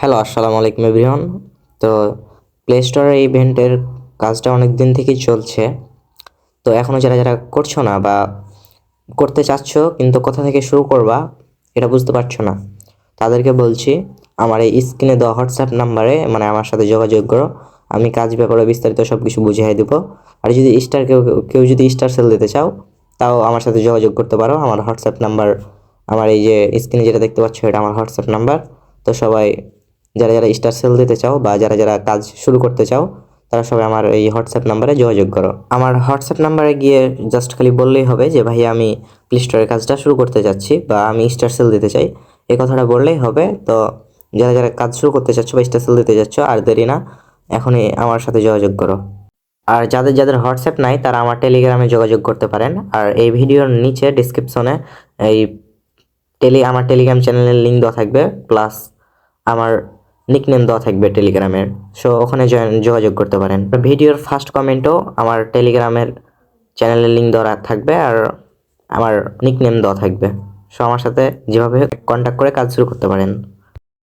Hello, আসসালামু আলাইকুম everyone. তো প্লে স্টোরের ইভেন্টের কাজটা অনেক দিন থেকেই চলছে। তো এখনও যারা যারা করছো না বা করতে চাচ্ছ কিন্তু কোথা থেকে শুরু করবা এটা বুঝতে পারছো না, তাদেরকে বলছি আমার এই স্ক্রিনে দেওয়া হোয়াটসঅ্যাপ নাম্বারে মানে আমার সাথে যোগাযোগ করো। আমি কাজ ব্যাপারে বিস্তারিত সব কিছু বুঝিয়ে দেবো। আর যদি স্টার কেউ কেউ যদি স্টার সেল দিতে চাও তাও আমার সাথে যোগাযোগ করতে পারো। আমার হোয়াটসঅ্যাপ নাম্বার, আমার এই যে স্ক্রিনে যেটা দেখতে পাচ্ছ এটা আমার হোয়াটসঅ্যাপ নাম্বার। তো সবাই যারা যারা স্টার সেল দিতে চাও বা যারা যারা কাজ শুরু করতে চাও তারা সবাই আমার এই হোয়াটসঅ্যাপ নাম্বারে যোগাযোগ করো। আমার হোয়াটসঅ্যাপ নাম্বারে গিয়ে জাস্ট খালি বললেই হবে যে ভাই আমি প্লে স্টোরের কাজটা শুরু করতে যাচ্ছি বা আমি স্টার সেল দিতে চাই, এই কথাটা বললেই হবে। তো যারা যারা কাজ শুরু করতে চাচ্ছ বা স্টার সেল দিতে যাচ্ছ আর দেরি না, এখনই আমার সাথে যোগাযোগ করো। আর যাদের যাদের হোয়াটসঅ্যাপ নাই তারা আমার টেলিগ্রামে যোগাযোগ করতে পারেন। আর এই ভিডিওর নিচে ডিসক্রিপশনে এই আমার টেলিগ্রাম চ্যানেলের লিঙ্ক দেওয়া থাকবে, প্লাস আমার নিকনেম দেওয়া থাকবে টেলিগ্রামের। সো ওখানে যোগাযোগ করতে পারেন। ভিডিওর ফার্স্ট কমেন্টও আমার টেলিগ্রামের চ্যানেলের লিঙ্ক দেওয়া থাকবে আর আমার নিকনেম দেওয়া থাকবে। সো আমার সাথে যেভাবে কন্ট্যাক্ট করে কাজ শুরু করতে পারেন।